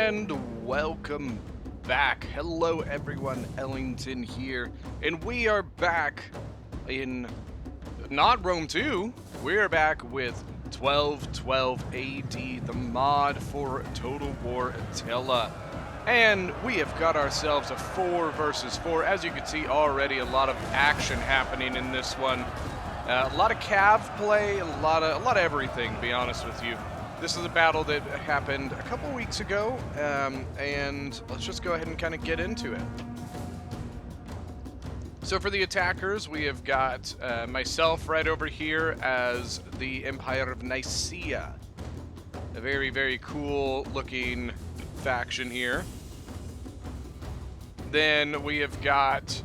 And welcome back. Hello everyone, Ellington here. And we are back in not Rome 2. We're back with 1212 AD, the mod for Total War Attila. And we have got ourselves a 4 versus 4. As you can see already, a lot of action happening in this one. A lot of cav play, a lot of everything, to be honest with you. This is a battle that happened a couple weeks ago, and let's just go ahead and kind of get into it. So for the attackers, we have got myself right over here as the Empire of Nicaea. A very, very cool looking faction here. Then we have got,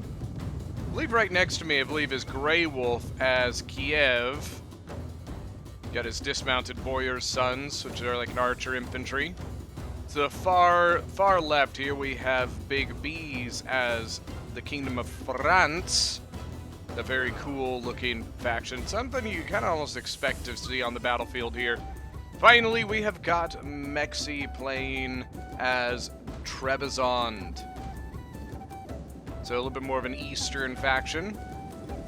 I believe right next to me, I believe is Grey Wolf as Kiev. Got his dismounted warrior's sons, which are like an archer infantry. To the far left here, we have Big B's as the Kingdom of France. A very cool looking faction. Something you kind of almost expect to see on the battlefield here. Finally, we have got Mexi playing as Trebizond. So a little bit more of an Eastern faction.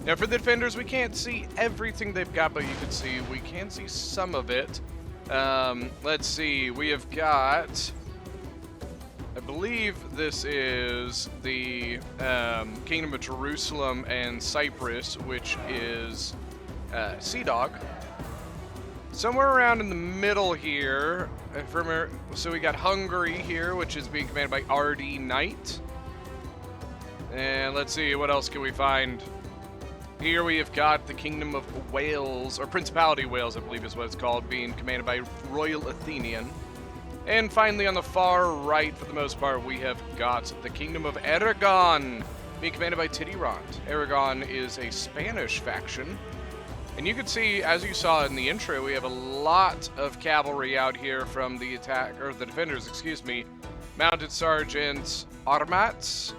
Now for the defenders, we can't see everything they've got, but we can see some of it. Let's see, we have got, I believe this is the Kingdom of Jerusalem and Cyprus, which is Sea Dog. Somewhere around in the middle here, so we got Hungary here, which is being commanded by RD Knight. And let's see, what else can we find? Here we have got the Kingdom of Wales, or Principality Wales, I believe is what it's called, being commanded by Royal Athenian. And finally, on the far right, for the most part, we have got the Kingdom of Aragon, being commanded by Tidyrant. Aragon is a Spanish faction. And you can see, as you saw in the intro, we have a lot of cavalry out here from the defenders, excuse me. Mounted Sergeants, Armats,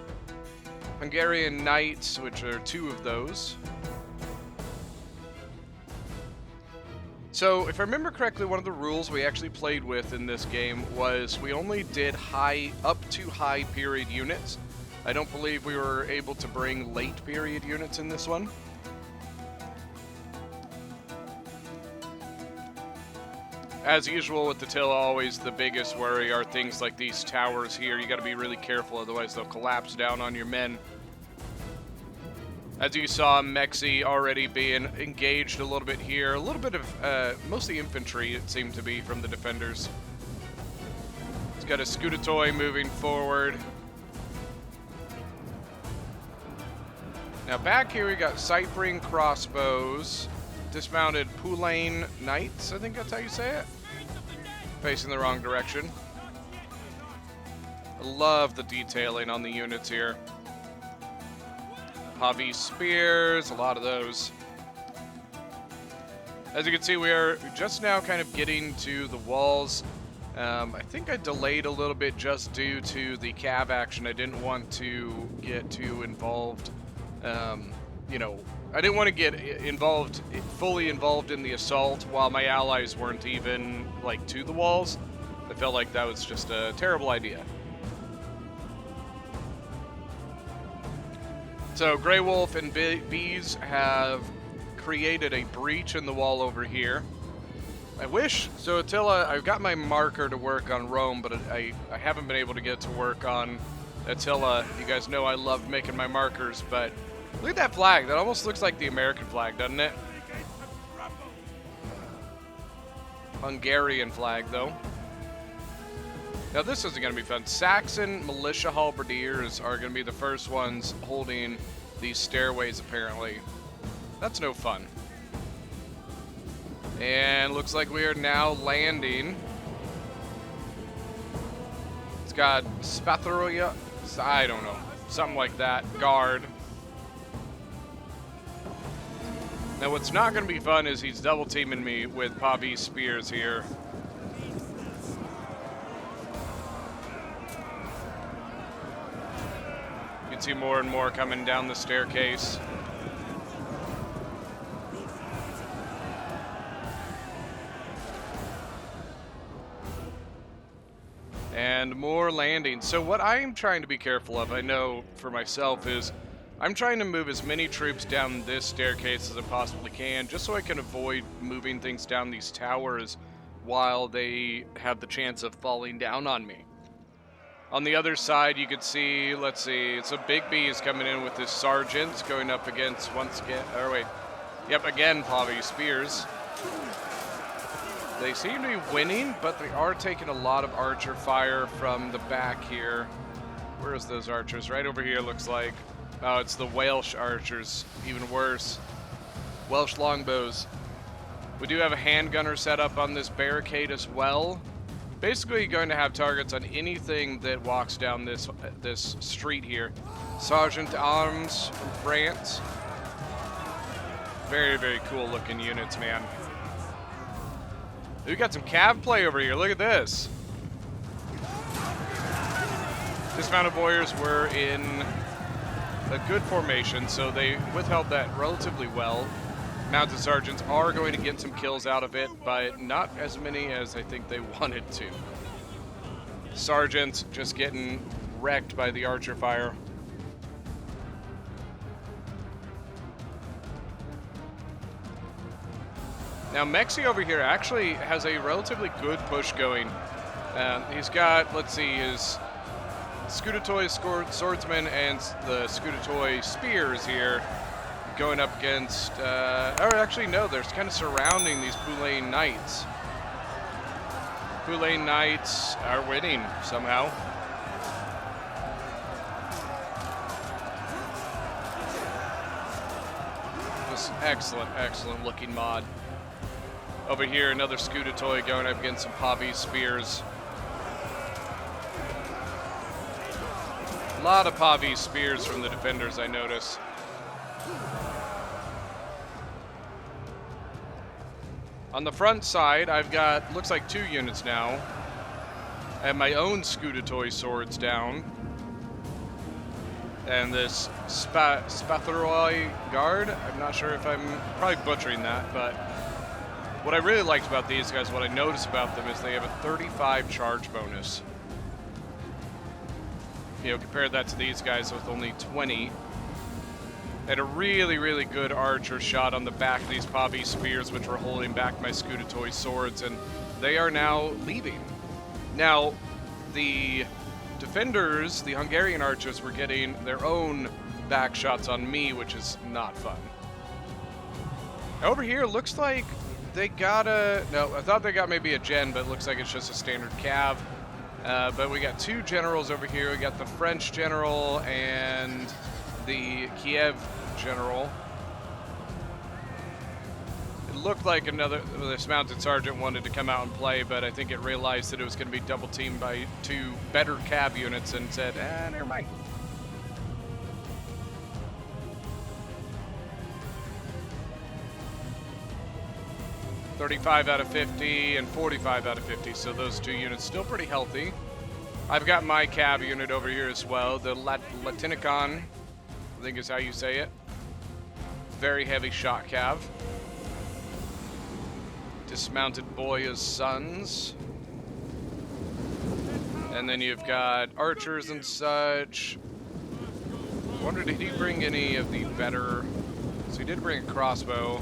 Hungarian Knights, which are 2 of those. So, if I remember correctly, one of the rules we actually played with in this game was we only did up to high period units. I don't believe we were able to bring late period units in this one. As usual with Attila, always the biggest worry are things like these towers here. You got to be really careful, otherwise they'll collapse down on your men. As you saw, Mexi already being engaged a little bit here. A little bit of, mostly infantry, it seemed to be, from the defenders. He's got a Scutatoy moving forward. Now back here we got Cyprian crossbows, dismounted Pulain Knights, I think that's how you say it. Facing the wrong direction. I love the detailing on the units here. Pavi spears, a lot of those. As you can see, we are just now kind of getting to the walls. I think I delayed a little bit just due to the cav action. I didn't want to get too involved. You know, I didn't want to get fully involved in the assault while my allies weren't even, like, to the walls. I felt like that was just a terrible idea. So Grey Wolf and Bees have created a breach in the wall over here. I wish, so Attila, I've got my marker to work on Rome, but I haven't been able to get to work on Attila. You guys know I love making my markers, but look at that flag. That almost looks like the American flag, doesn't it? Hungarian flag, though. Now this isn't going to be fun. Saxon militia halberdiers are going to be the first ones holding these stairways, apparently. That's no fun. And looks like we are now landing. It's got Spathroya, I don't know, something like that, guard. Now what's not going to be fun is he's double teaming me with Pavi spears here. You can see more and more coming down the staircase. And more landings. So what I'm trying to be careful of, I know for myself, is I'm trying to move as many troops down this staircase as I possibly can, just so I can avoid moving things down these towers while they have the chance of falling down on me. On the other side, you could see, let's see, it's a Big B is coming in with his sergeant, going up against, once again, or wait, yep, again, Pavi Spears. They seem to be winning, but they are taking a lot of archer fire from the back here. Where's those archers? Right over here, looks like. Oh, it's the Welsh archers, even worse. Welsh longbows. We do have a handgunner set up on this barricade as well. Basically, you're going to have targets on anything that walks down this street here. Sergeant Arms from France. Very, very cool looking units, man. We got some cav play over here. Look at this. Dismounted warriors were in a good formation, so they withheld that relatively well. Mounted sergeants are going to get some kills out of it, but not as many as I think they wanted to. Sergeants just getting wrecked by the archer fire. Now Mexi over here actually has a relatively good push going. He's got, let's see, his Skudatoy swordsman and the Skudatoy spears here going up against, or actually no, they're kind of surrounding these Poulain Knights. Poulain Knights are winning somehow. This excellent, excellent looking mod. Over here, another Skudatoy going up against some Pavi spears. A lot of Pavi spears from the defenders, I notice. On the front side, I've got, looks like 2 units now. I have my own Skudatoy swords down. And this Spatheroi guard, I'm not sure if I'm probably butchering that, but what I really liked about these guys, what I noticed about them, is they have a 35 charge bonus. You know, compare that to these guys with only 20. They had a really, really good archer shot on the back of these Pavi spears, which were holding back my Skudatoy swords, and they are now leaving. Now, the defenders, the Hungarian archers, were getting their own back shots on me, which is not fun. Over here, looks like they got a... No, I thought they got maybe a gen, but it looks like it's just a standard cav. But we got 2 generals over here. We got the French general and the Kiev general. It looked like another, this mounted sergeant wanted to come out and play, but I think it realized that it was going to be double teamed by 2 better cav units and said, never mind. $35 out of 50 and 45 out of 50, so those 2 units still pretty healthy. I've got my cav unit over here as well, the Latinicon, I think is how you say it. Very heavy shot cav. Dismounted Boya's sons. And then you've got archers and such. I wonder, did he bring any of the better... So he did bring a crossbow.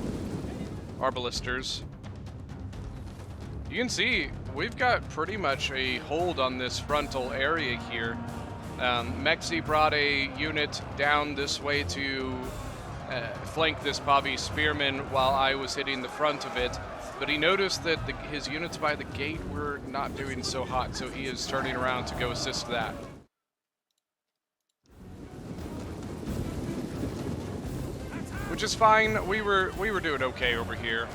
Arbalisters. You can see we've got pretty much a hold on this frontal area here. Mexi brought a unit down this way to flank this Pavi spearman while I was hitting the front of it, but he noticed that his units by the gate were not doing so hot, so he is turning around to go assist that. Which is fine. We were doing okay over here.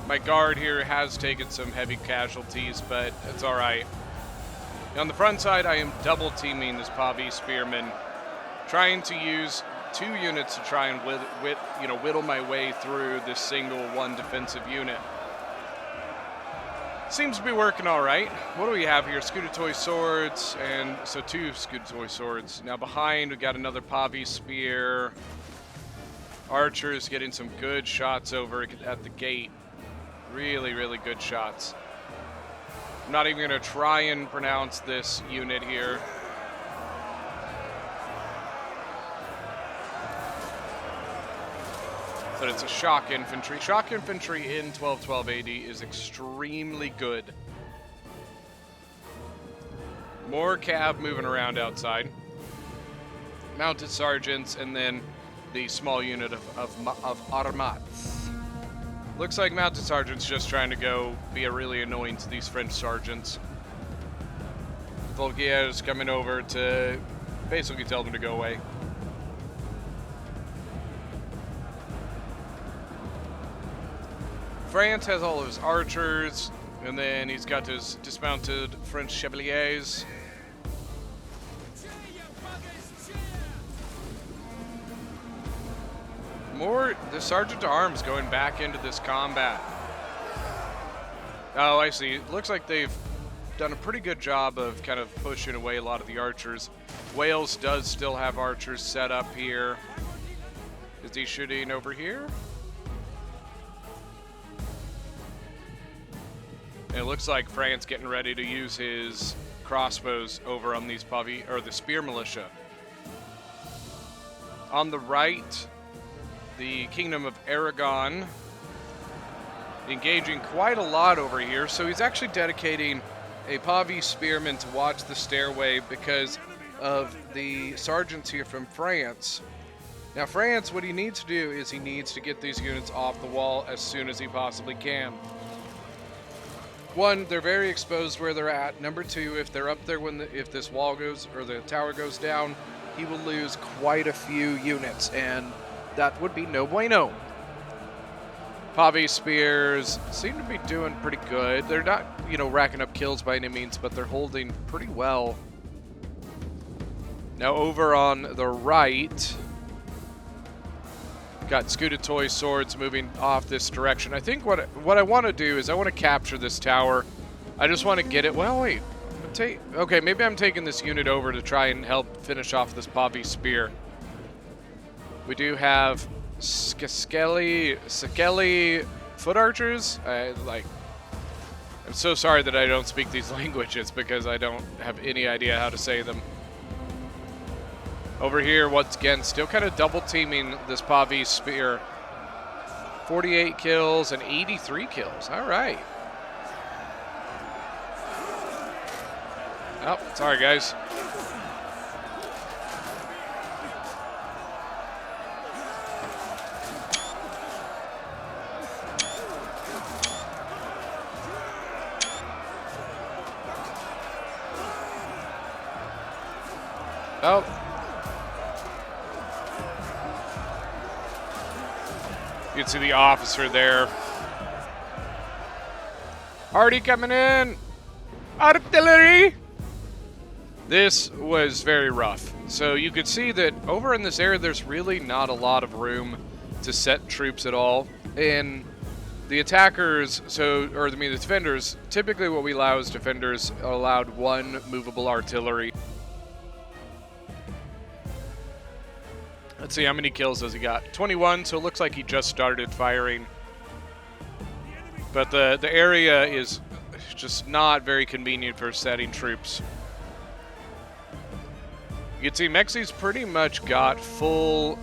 My guard here has taken some heavy casualties, but it's all right. On the front side, I am double teaming this Pavi spearman, trying to use 2 units to try and whittle my way through this single 1 defensive unit. Seems to be working all right. What do we have here? Skudatoy swords, and so 2 Skudatoy swords. Now behind, we got another Pavi spear. Archers getting some good shots over at the gate. Really, really good shots. I'm not even going to try and pronounce this unit here. But it's a shock infantry. Shock infantry in 1212 AD is extremely good. More cab moving around outside. Mounted sergeants, and then the small unit of armats. Looks like mounted sergeants just trying to go be really annoying to these French sergeants. Volgier's coming over to basically tell them to go away. France has all of his archers, and then he's got his dismounted French chevaliers. More the sergeant at arms going back into this combat. Oh, I see. It looks like they've done a pretty good job of kind of pushing away a lot of the archers. Wales does still have archers set up here. Is he shooting over here? And it looks like France getting ready to use his crossbows over on these Pavi, or the spear militia. On the right, the Kingdom of Aragon engaging quite a lot over here. So he's actually dedicating a Pavi spearman to watch the stairway because of the sergeants here from France. Now France, what he needs to do is he needs to get these units off the wall as soon as he possibly can. One, they're very exposed where they're at. Number two, if they're up there if this wall goes or the tower goes down, he will lose quite a few units, and that would be no bueno. Pavi spears seem to be doing pretty good. They're not, racking up kills by any means, but they're holding pretty well. Now over on the right, got Skudatoy swords moving off this direction. I think what I want to do is I want to capture this tower. I just want to get it. Well, wait. Okay, maybe I'm taking this unit over to try and help finish off this Pavi spear. We do have Skelly foot archers. I'm so sorry that I don't speak these languages because I don't have any idea how to say them. Over here, once again, still kind of double teaming this Pavi spear. 48 kills and 83 kills. All right. Oh, sorry, guys. Oh. You can see the officer there. Already coming in. Artillery. This was very rough. So you could see that over in this area, there's really not a lot of room to set troops at all. And the attackers, the defenders, typically what we allow as defenders allowed one movable artillery. Let's see how many kills has he got. 21, so it looks like he just started firing. But the area is just not very convenient for setting troops. You can see Mexi's pretty much got full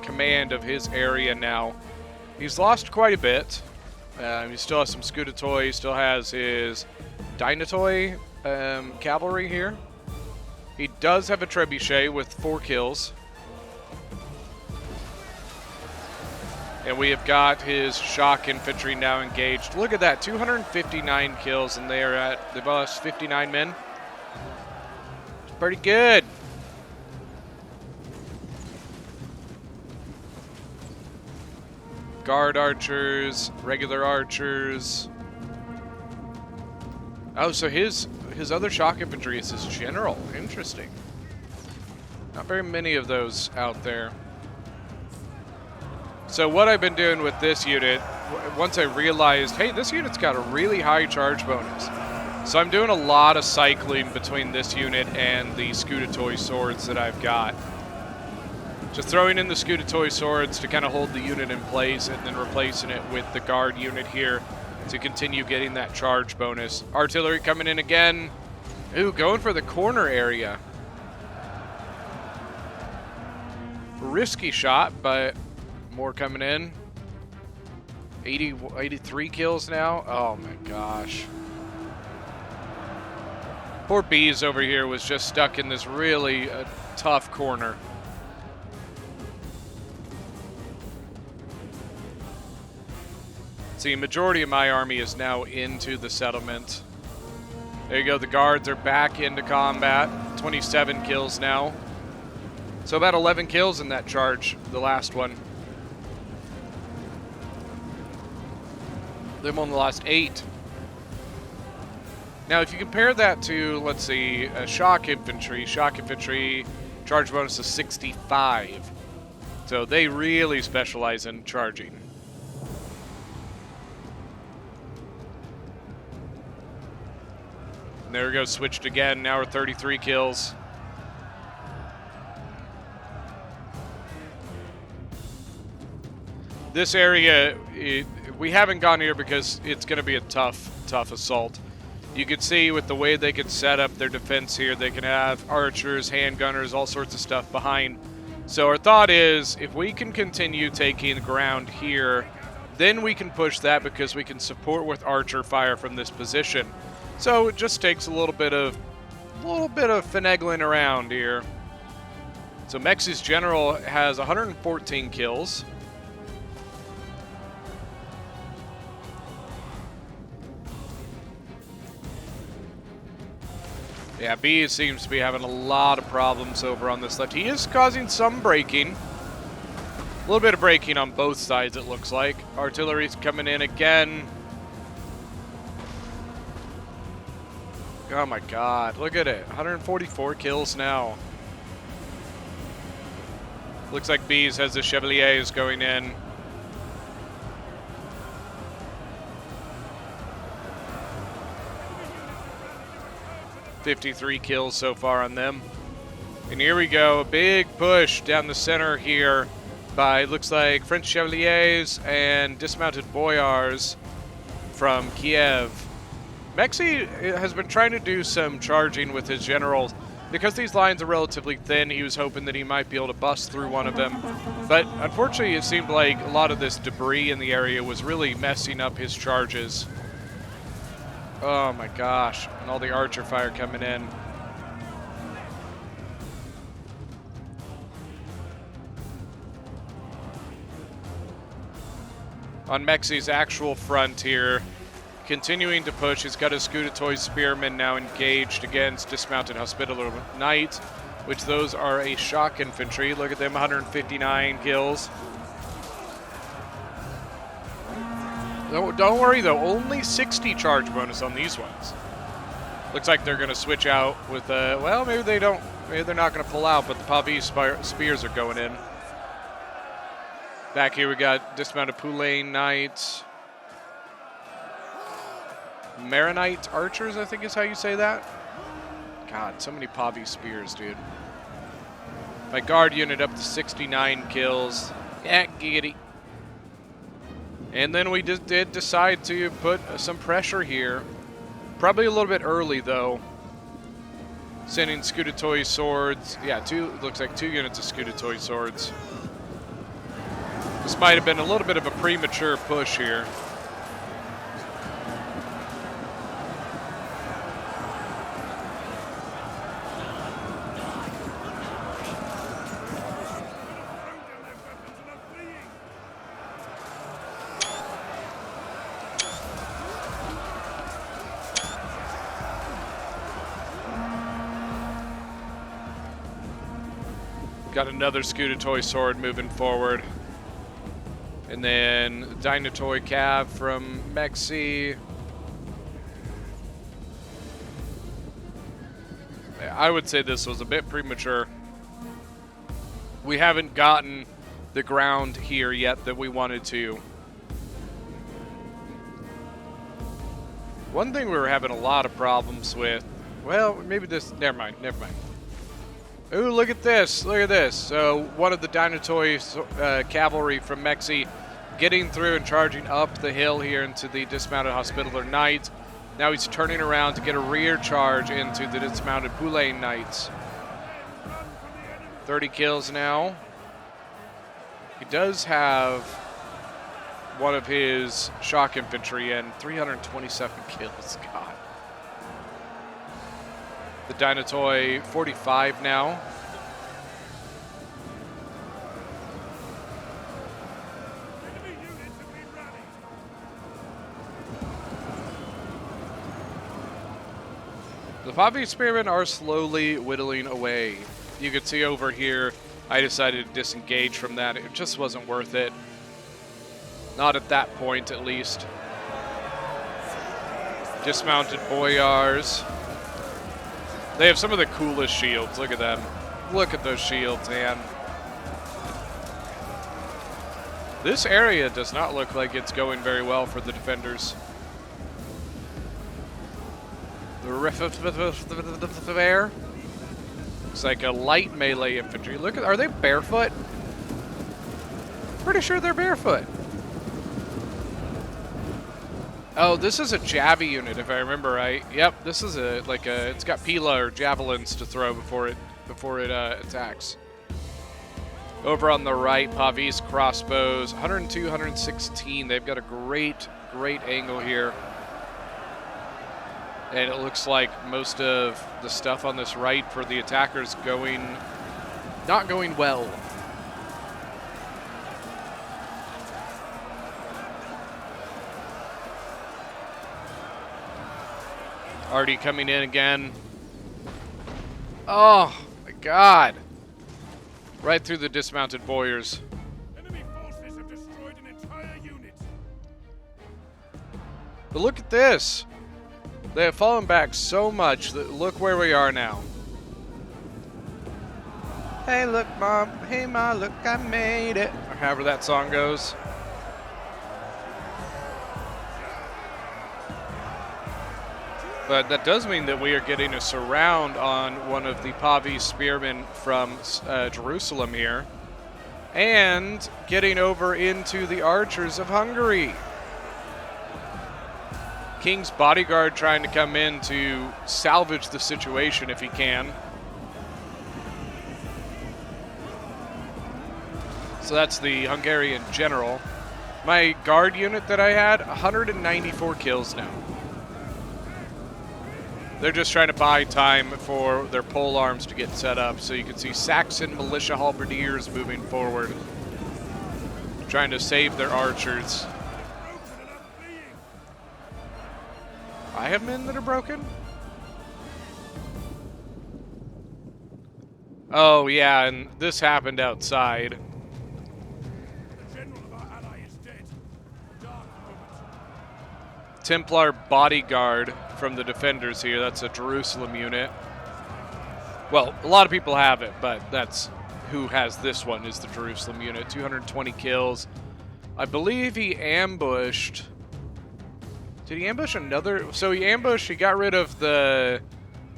command of his area now. He's lost quite a bit. He still has some Skudatoy, he still has his Dynatoy cavalry here. He does have a trebuchet with 4 kills. And we have got his shock infantry now engaged. Look at that, 259 kills, and they've lost 59 men. It's pretty good. Guard archers, regular archers. Oh, so his other shock infantry is his general. Interesting. Not very many of those out there. So what I've been doing with this unit, once I realized, hey, this unit's got a really high charge bonus. So I'm doing a lot of cycling between this unit and the Skudatoy swords that I've got. Just throwing in the Skudatoy swords to kind of hold the unit in place and then replacing it with the guard unit here. to continue getting that charge bonus. Artillery coming in again. Ooh, going for the corner area. Risky shot, but more coming in. 83 kills now. Oh my gosh. Poor Bees over here was just stuck in this really tough corner. See, majority of my army is now into the settlement. There you go, the guards are back into combat. 27 kills now. So about 11 kills in that charge, the last one. Them on the last 8. Now, if you compare that to, let's see, shock infantry charge bonus is 65. So they really specialize in charging. And there we go, switched again. Now we're 33 kills. This area, we haven't gone here because it's going to be a tough assault. You can see with the way they can set up their defense here, they can have archers, handgunners, all sorts of stuff behind. So our thought is, if we can continue taking the ground here, then we can push that because we can support with archer fire from this position. So it just takes a little bit of finagling around here. So Mexi's general has 114 kills. Yeah, B seems to be having a lot of problems over on this left. He is causing some braking. A little bit of braking on both sides, it looks like. Artillery's coming in again. Oh my god, look at it. 144 kills now. Looks like Bees has the Chevaliers going in. .53 kills so far on them. And here we go, a big push down the center here by, looks like, French Chevaliers and dismounted boyars from Kiev. Mexi has been trying to do some charging with his generals. Because these lines are relatively thin, he was hoping that he might be able to bust through one of them. But unfortunately, it seemed like a lot of this debris in the area was really messing up his charges. Oh my gosh, and all the archer fire coming in. On Mexi's actual front here, continuing to push, he's got his Skudatoy Spearmen now engaged against Dismounted Hospitaller Knight, which those are a shock infantry. Look at them, 159 kills. Don't worry though, only 60 charge bonus on these ones. Looks like they're going to switch out with, well, maybe they don't, maybe they're not going to pull out, but the Pavis spears are going in. Back here we got Dismounted Poulain Knights. Maronite Archers, I think is how you say that. God, so many Pavis spears, dude. My guard unit up to 69 kills. Yeah, giggity. And then we just did decide to put some pressure here. Probably a little bit early, though. Sending Skudatoy swords. Yeah, looks like 2 units of Skudatoy swords. This might have been a little bit of a premature push here. Got another Skudatoy sword moving forward. And then Dynatoy Cav from Mexi. I would say this was a bit premature. We haven't gotten the ground here yet that we wanted to. One thing we were having a lot of problems with, well, maybe this, never mind. Ooh, look at this, So one of the Dynatoy cavalry from Mexi getting through and charging up the hill here into the dismounted Hospitaller Knight. Now he's turning around to get a rear charge into the dismounted Poulain Knights. 30 kills now. He does have one of his shock infantry and 327 kills. God. The Dynatoy 45 now. The Poppy Spearmen are slowly whittling away. You can see over here, I decided to disengage from that. It just wasn't worth it. Not at that point, at least. Dismounted Boyars. They have some of the coolest shields. Look at them. Look at those shields, man. This area does not look like it's going very well for the defenders. The bear. Looks like a light melee infantry. Look at, are they barefoot? Pretty sure they're barefoot. Oh, this is a Javi unit, if I remember right. Yep, this is it's got Pila or javelins to throw before it attacks. Over on the right, Pavis crossbows, 102, 116. They've got a great angle here. And it looks like most of the stuff on this right for the attackers not going well. Already coming in again. Oh my God. Right through the dismounted Boyars. Enemy forces have destroyed an entire unit. But look at this. They have fallen back so much that look where we are now. Hey, look, Mom. Hey, Ma, look, I made it. Or however that song goes. But that does mean that we are getting a surround on one of the Pavi spearmen from Jerusalem here. And getting over into the archers of Hungary. King's bodyguard trying to come in to salvage the situation if he can. So that's the Hungarian general. My guard unit that I had, 194 kills now. They're just trying to buy time for their pole arms to get set up. So you can see Saxon militia halberdiers moving forward, trying to save their archers. I have men that are broken? Oh, yeah, and this happened outside. The general of our ally is dead. Dark moment. Templar bodyguard from the defenders here. That's a Jerusalem unit. Well, a lot of people have it, but that's who has this one is the Jerusalem unit. 220 kills. I believe he ambushed... Did he ambush another? So he got rid of the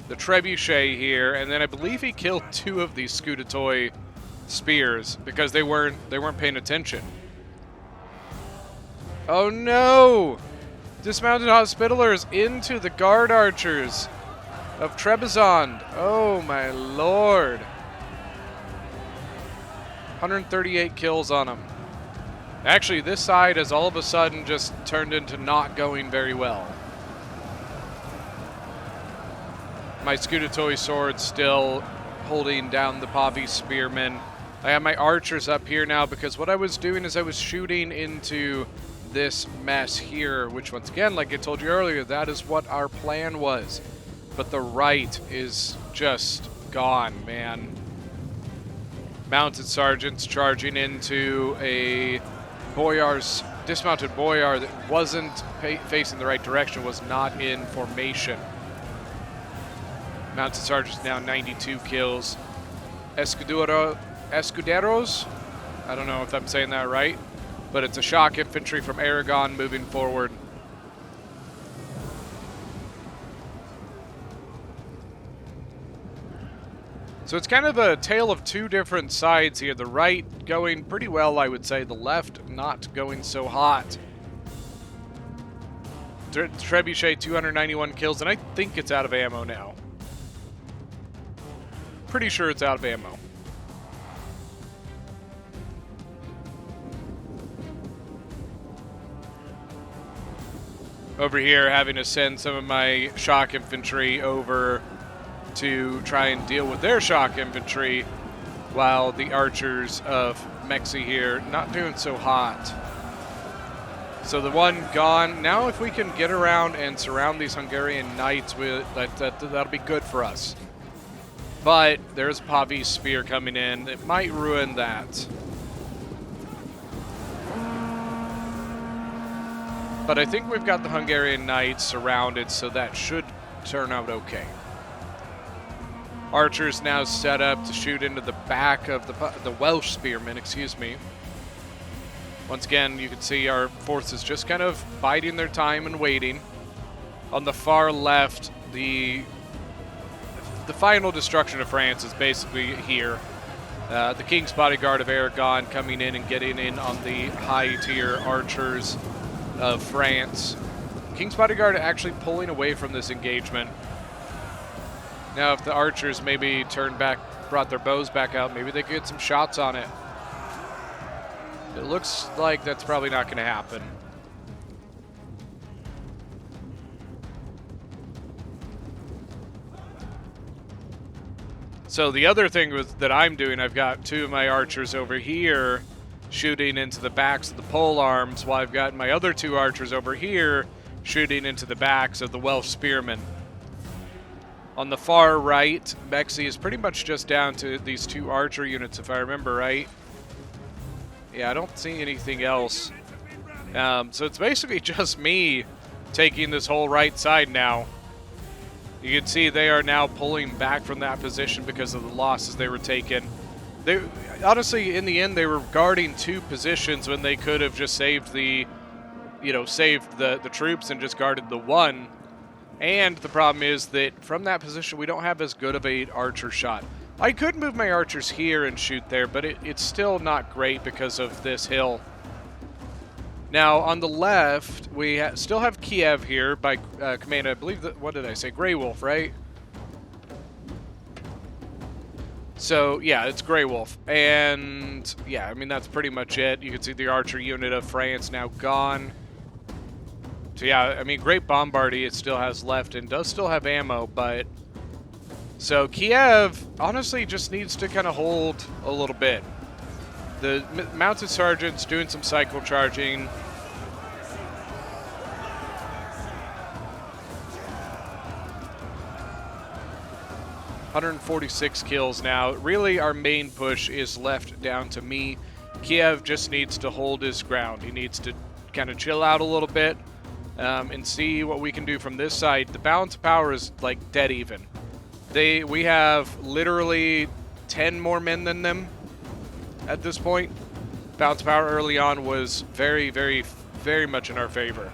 trebuchet here, and then I believe he killed 2 of these Scudetoy spears because they weren't paying attention. Oh no! Dismounted Hospitallers into the guard archers of Trebizond. Oh my lord. 138 kills on him. Actually, this side has all of a sudden just turned into not going very well. My Scudetoy sword still holding down the Pavi spearmen. I have my archers up here now because what I was doing is I was shooting into this mess here, which once again, like I told you earlier, that is what our plan was. But the right is just gone, man. Mounted sergeants charging into a dismounted boyar that wasn't facing the right direction, was not in formation. Mounted sergeants now 92 kills. Escuderos, I don't know if I'm saying that right, but it's a shock infantry from Aragon moving forward. So it's kind of a tale of two different sides here. The right going pretty well, I would say. The left not going so hot. Trebuchet 291 kills, and I think it's out of ammo now. Pretty sure it's out of ammo. Over here, having to send some of my shock infantry over to try and deal with their shock infantry, while the archers of Mexi here not doing so hot. So the one gone. Now if we can get around and surround these Hungarian knights, that'll be good for us. But there's Pavi's spear coming in. It might ruin that. But I think we've got the Hungarian knights surrounded, so that should turn out okay. Archers now set up to shoot into the back of the Welsh spearmen, excuse me. Once again, you can see our forces just kind of biding their time and waiting. On the far left, the final destruction of France is basically here. The King's Bodyguard of Aragon coming in and getting in on the high-tier archers of France. King's Bodyguard actually pulling away from this engagement. Now, if the archers maybe brought their bows back out, maybe they could get some shots on it. It looks like that's probably not going to happen. So the other thing that I'm doing, I've got two of my archers over here shooting into the backs of the pole arms, while I've got my other two archers over here shooting into the backs of the Welsh spearmen. On the far right, Mexi is pretty much just down to these two archer units, if I remember right. Yeah, I don't see anything else. So it's basically just me taking this whole right side now. You can see they are now pulling back from that position because of the losses they were taking. They honestly, in the end, they were guarding two positions when they could have just saved the troops and just guarded the one. And the problem is that from that position, we don't have as good of an archer shot. I could move my archers here and shoot there, but it's still not great because of this hill. Now, on the left, we still have Kiev here by command, I believe, what did I say? Grey Wolf, right? So, yeah, it's Grey Wolf. And, yeah, I mean, that's pretty much it. You can see the archer unit of France now gone. So, yeah, I mean, Great Bombardier it still has left and does still have ammo, but... So, Kiev, honestly, just needs to kind of hold a little bit. The mounted sergeant's doing some cycle charging. ...146 kills now. Really, our main push is left down to me. Kiev just needs to hold his ground. He needs to kind of chill out a little bit and see what we can do from this side. The balance of power is, like, dead even. We have literally 10 more men than them at this point. Balance power early on was very, very, very much in our favor.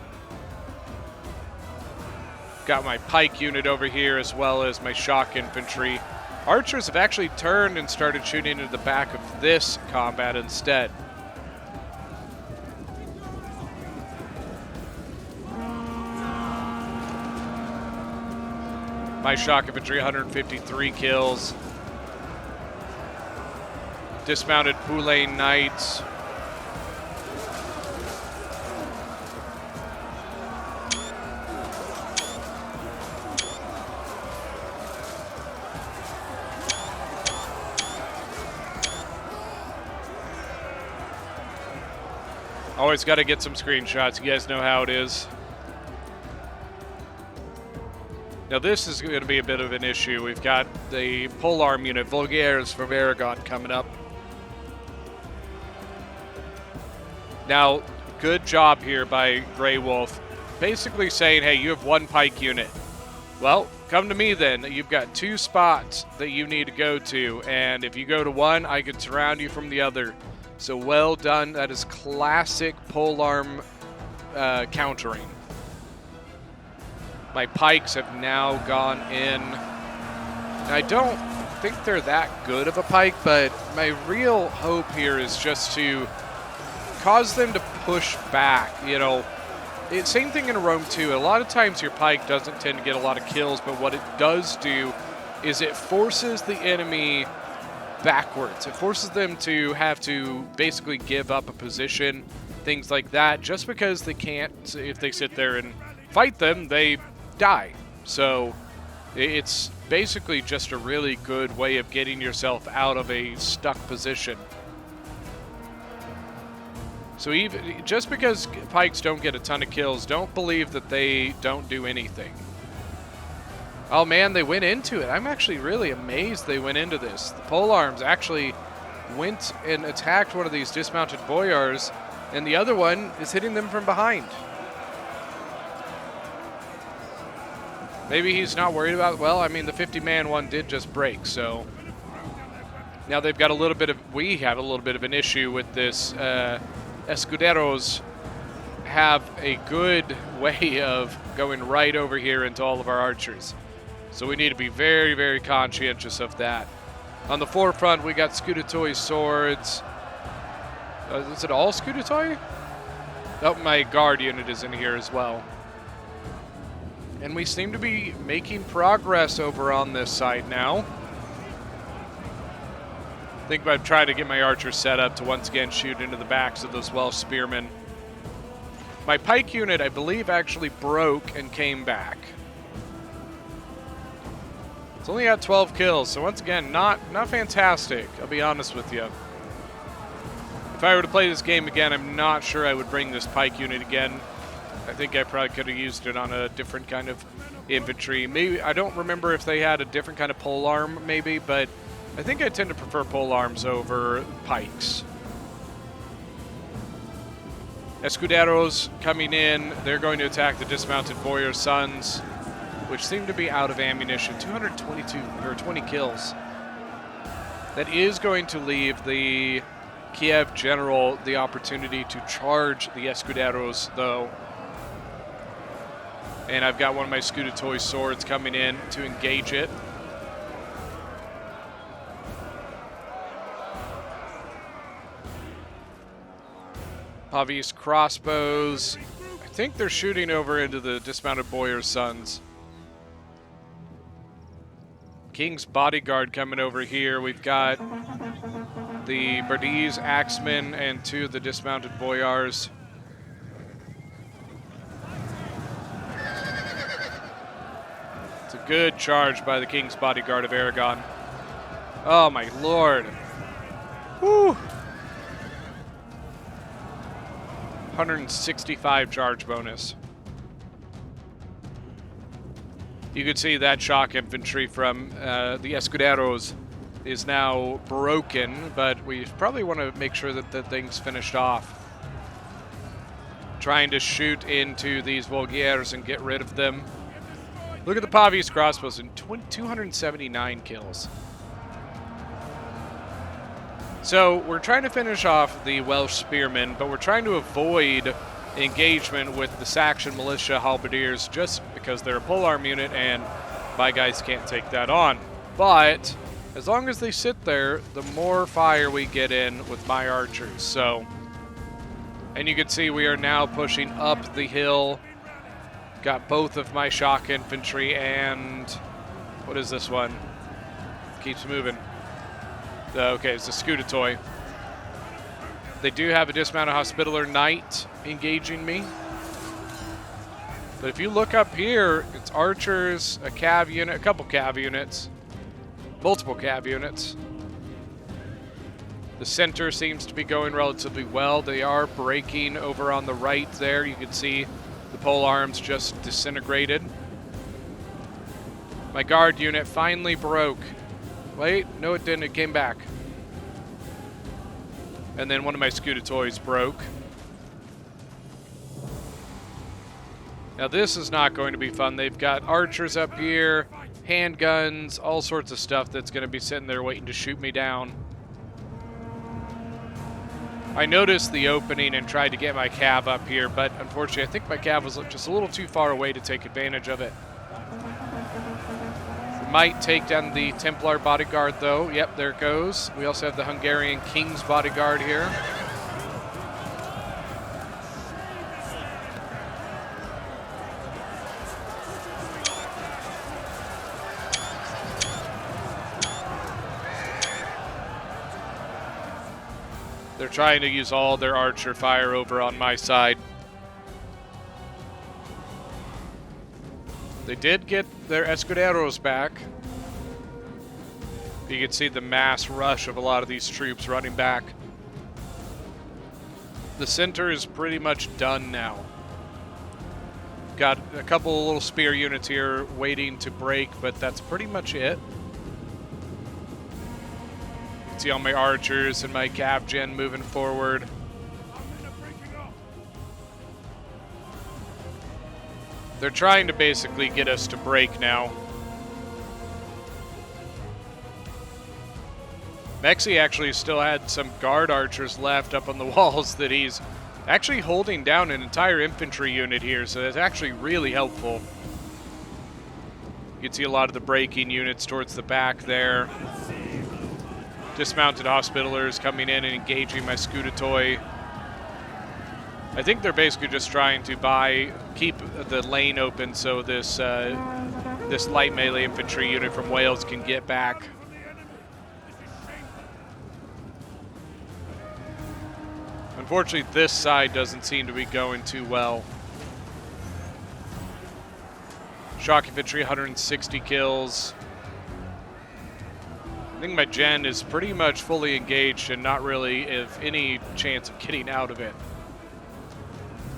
Got my pike unit over here as well as my shock infantry. Archers have actually turned and started shooting into the back of this combat instead. My shock infantry, 153 kills. Dismounted Poulain Knights. Always got to get some screenshots. You guys know how it is. Now this is going to be a bit of an issue. We've got the polearm unit, Vulgaires from Aragon, coming up. Now, good job here by Grey Wolf. Basically saying, hey, you have one pike unit. Well, come to me then. You've got two spots that you need to go to. And if you go to one, I can surround you from the other. So well done. That is classic polearm countering. My pikes have now gone in. I don't think they're that good of a pike, but my real hope here is just to cause them to push back. You know, same thing in Rome 2. A lot of times your pike doesn't tend to get a lot of kills, but what it does do is it forces the enemy backwards. It forces them to have to basically give up a position, things like that, just because they can't. If they sit there and fight them, they die. So it's basically just a really good way of getting yourself out of a stuck position. So even just because pikes don't get a ton of kills, don't believe that they don't do anything. Oh man, they went into it. I'm actually really amazed they went into this. The polearms actually went and attacked one of these dismounted boyars, and the other one is hitting them from behind. Maybe he's not worried about, well, I mean, the 50-man one did just break, so now they've got a little bit of, we have a little bit of an issue with this. Escuderos have a good way of going right over here into all of our archers. So we need to be very, very conscientious of that. On the forefront, we got Scudetoi swords. Is it all Scudetoi? Oh, my guard unit is in here as well. And we seem to be making progress over on this side now. I think I'm trying to get my archers set up to once again shoot into the backs of those Welsh spearmen. My pike unit, I believe, actually broke and came back. It's only got 12 kills, so once again, not fantastic, I'll be honest with you. If I were to play this game again, I'm not sure I would bring this pike unit again. I think I probably could have used it on a different kind of infantry. Maybe, I don't remember if they had a different kind of polearm, maybe, but I think I tend to prefer polearms over pikes. Escuderos coming in. They're going to attack the dismounted boyar sons, which seem to be out of ammunition. 222 or 20 kills. That is going to leave the Kiev general the opportunity to charge the Escuderos, though. And I've got one of my Scudetoi swords coming in to engage it. Pavis crossbows. I think they're shooting over into the dismounted boyar sons. King's bodyguard coming over here. We've got the Bardese axemen and two of the dismounted boyars. It's a good charge by the King's bodyguard of Aragon. Oh my lord. Whew. 165 charge bonus. You could see that shock infantry from the Escuderos is now broken, but we probably want to make sure that the thing's finished off. Trying to shoot into these Volguers and get rid of them. Look at the Pavis crossbows and 279 kills. So we're trying to finish off the Welsh spearmen, but we're trying to avoid engagement with the Saxon militia halberdiers just because they're a polearm unit and my guys can't take that on. But as long as they sit there, the more fire we get in with my archers. So, and you can see we are now pushing up the hill. Got both of my shock infantry and what is this one? Keeps moving. Okay, it's a Scudetoi. They do have a dismounted Hospitaller Knight engaging me. But if you look up here, it's archers, a cav unit, a couple cav units, multiple cav units. The center seems to be going relatively well. They are breaking over on the right there. You can see the pole arms just disintegrated. My guard unit finally broke. Wait, no it didn't, it came back. And then one of my Scudetois broke. Now this is not going to be fun. They've got archers up here, handguns, all sorts of stuff that's going to be sitting there waiting to shoot me down. I noticed the opening and tried to get my cav up here, but unfortunately I think my cav was just a little too far away to take advantage of it. might take down the Templar bodyguard, though. Yep, there it goes. We also have the Hungarian King's bodyguard here. They're trying to use all their archer fire over on my side. They did get their escuderos back. You can see the mass rush of a lot of these troops running back. The center is pretty much done now. Got a couple of little spear units here waiting to break, but that's pretty much it. You can see all my archers and my cav gen moving forward. They're trying to basically get us to break now. Mexi actually still had some guard archers left up on the walls that he's actually holding down an entire infantry unit here, so that's actually really helpful. You can see a lot of the breaking units towards the back there. Dismounted hospitalers coming in and engaging my Scudetoi. I think they're basically just trying to keep the lane open so this this light melee infantry unit from Wales can get back. Unfortunately, this side doesn't seem to be going too well. Shock infantry, 160 kills. I think my gen is pretty much fully engaged and not really of any chance of getting out of it.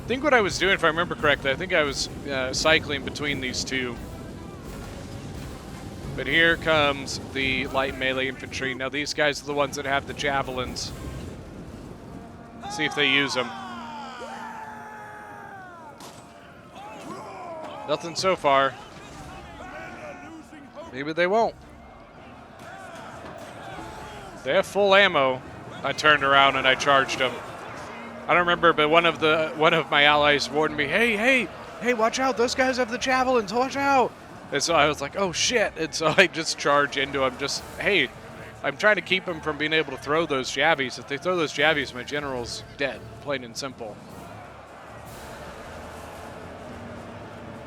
I think what I was doing, if I remember correctly, I think I was cycling between these two. But here comes the light melee infantry. Now these guys are the ones that have the javelins. See if they use them. Nothing so far. Maybe they won't. They have full ammo. I turned around and I charged them. I don't remember, but one of my allies warned me, hey, watch out, those guys have the javelins, watch out. And so I was like, oh shit. And so I just charge into them, hey, I'm trying to keep them from being able to throw those javies. If they throw those javies, my general's dead, plain and simple.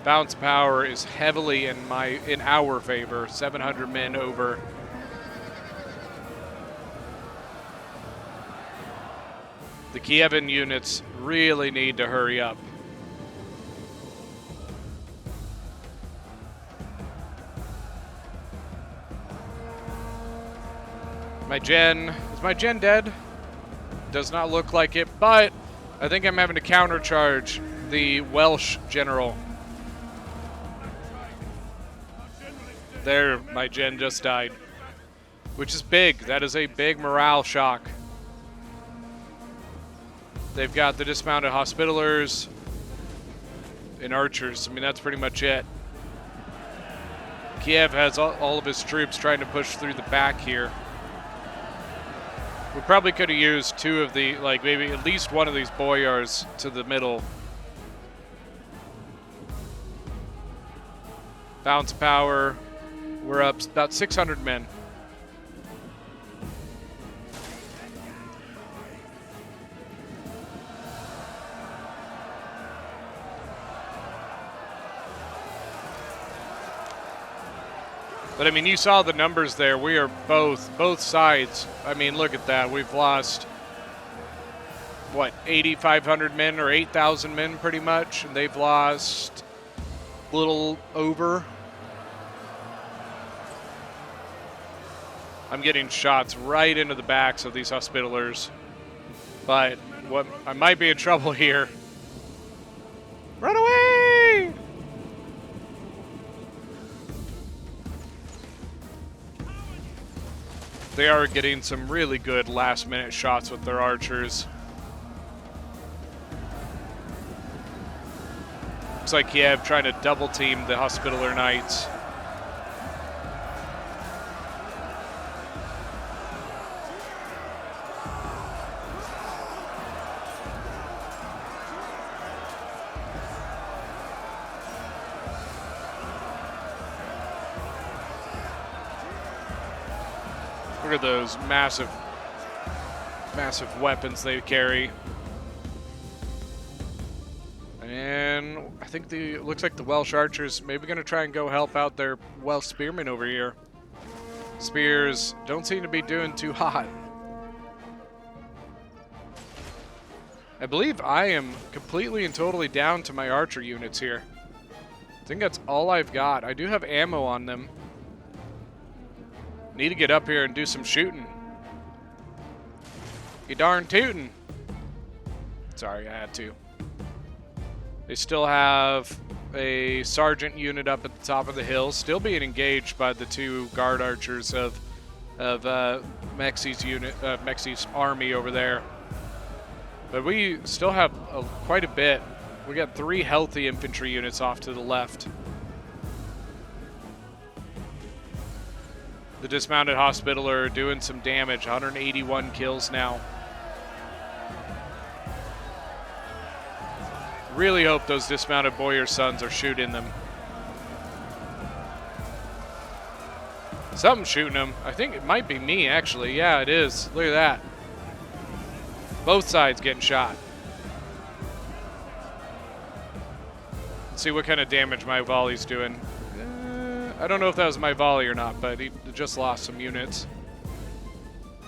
Bounce power is heavily in our favor, 700 men over. The Kievan units really need to hurry up. Is my gen dead? Does not look like it, but I think I'm having to countercharge the Welsh general. There, my gen just died, which is big. That is a big morale shock. They've got the dismounted hospitalers and archers. I mean, that's pretty much it. Kiev has all of his troops trying to push through the back here. We probably could have used two of the, maybe at least one of these boyars to the middle. Bounce power. We're up about 600 men. But I mean, you saw the numbers there. We are both sides. I mean, look at that. We've lost, what, 8,500 men or 8,000 men pretty much. And they've lost a little over. I'm getting shots right into the backs of these hospitalers. But I might be in trouble here. Run away! They are getting some really good last-minute shots with their archers. Looks like Kiev trying to double-team the Hospitaller Knights. Look at those massive weapons they carry. And I think looks like the Welsh archers maybe going to try and go help out their Welsh spearmen over here. Spears don't seem to be doing too hot. I believe I am completely and totally down to my archer units here. I think that's all I've got. I do have ammo on them. Need to get up here and do some shooting. You darn tootin'. Sorry, I had to. They still have a sergeant unit up at the top of the hill, still being engaged by the two guard archers of Mexi's army over there. But we still have quite a bit. We got 3 healthy infantry units off to the left. The dismounted hospitaller doing some damage, 181 kills now. Really hope those dismounted boyar sons are shooting them. Something's shooting them. I think it might be me, actually. Yeah, it is. Look at that. Both sides getting shot. Let's see what kind of damage my volley's doing. I don't know if that was my volley or not, but he just lost some units.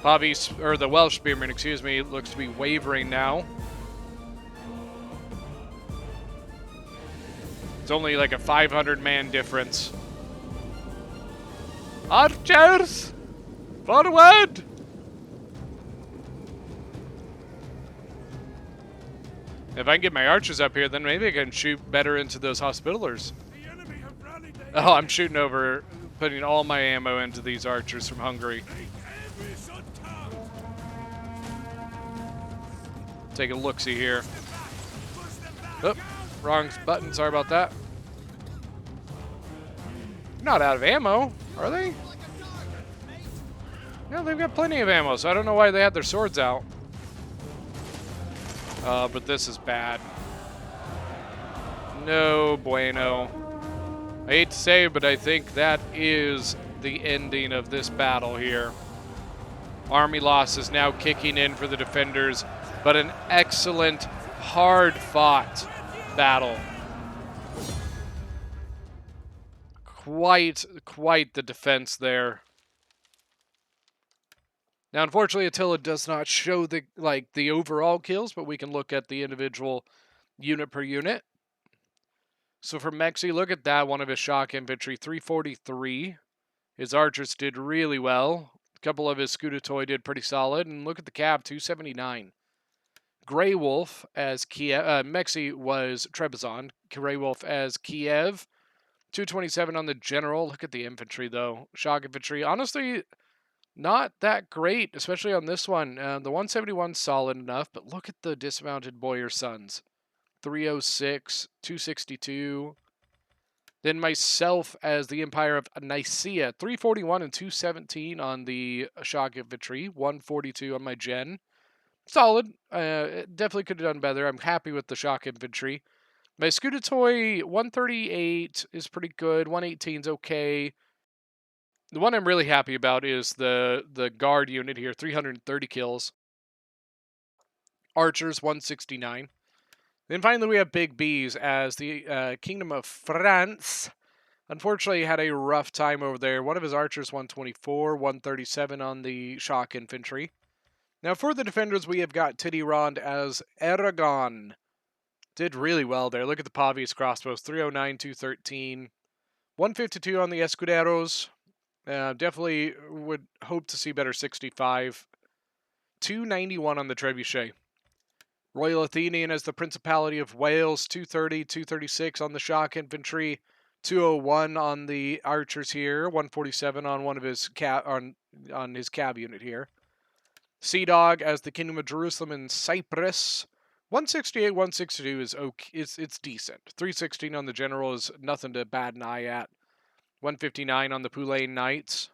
The Welsh spearman, excuse me, looks to be wavering now. It's only like a 500-man difference. Archers! Forward! If I can get my archers up here, then maybe I can shoot better into those hospitalers. Oh, I'm shooting over, putting all my ammo into these archers from Hungary. Take a look-see here. Oh, wrong button, sorry about that. Not out of ammo, are they? No, they've got plenty of ammo, so I don't know why they had their swords out. But this is bad. No bueno. I hate to say it, but I think that is the ending of this battle here. Army loss is now kicking in for the defenders, but an excellent, hard-fought battle. Quite the defense there. Now, unfortunately, Attila does not show the overall kills, but we can look at the individual unit per unit. So for Mexi, look at that, one of his shock infantry, 343. His archers did really well. A couple of his Scudetoi did pretty solid, and look at the cab, 279. Grey Wolf as Kiev, Mexi was Trebizond. Grey Wolf as Kiev, 227 on the general. Look at the infantry, though. Shock infantry, honestly, not that great, especially on this one. The 171's solid enough, but look at the dismounted boyar sons. 306, 262. Then myself as the Empire of Nicaea, 341 and 217 on the shock infantry, 142 on my gen. Solid. Definitely could have done better. I'm happy with the shock infantry. My Scudetoi, 138 is pretty good. 118 is okay. The one I'm really happy about is the guard unit here, 330 kills. Archers, 169. Then finally we have Big B's as the Kingdom of France. Unfortunately, had a rough time over there. One of his archers, 124, 137 on the shock infantry. Now for the defenders, we have got Tidirond as Aragon. Did really well there. Look at the Pavi's crossbows, 309, 213. 152 on the Escuderos. Definitely would hope to see better 65. 291 on the Trebuchet. Royal Athenian as the Principality of Wales, 230, 236 on the shock infantry, 201 on the archers here, 147 on one of his on his cab unit here. Sea Dog as the Kingdom of Jerusalem and Cyprus, 168, 162 is okay. It's decent. 316 on the general is nothing to bat an eye at. 159 on the Pulain Knights.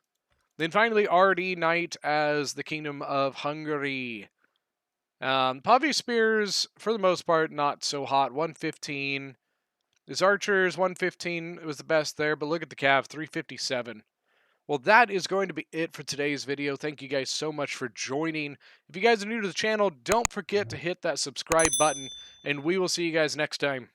Then finally RD Knight as the Kingdom of Hungary. Pavi Spears, for the most part, not so hot. 115. His archers, 115 was the best there, but look at the cav, 357. Well, that is going to be it for today's video. Thank you guys so much for joining. If you guys are new to the channel, don't forget to hit that subscribe button, and we will see you guys next time.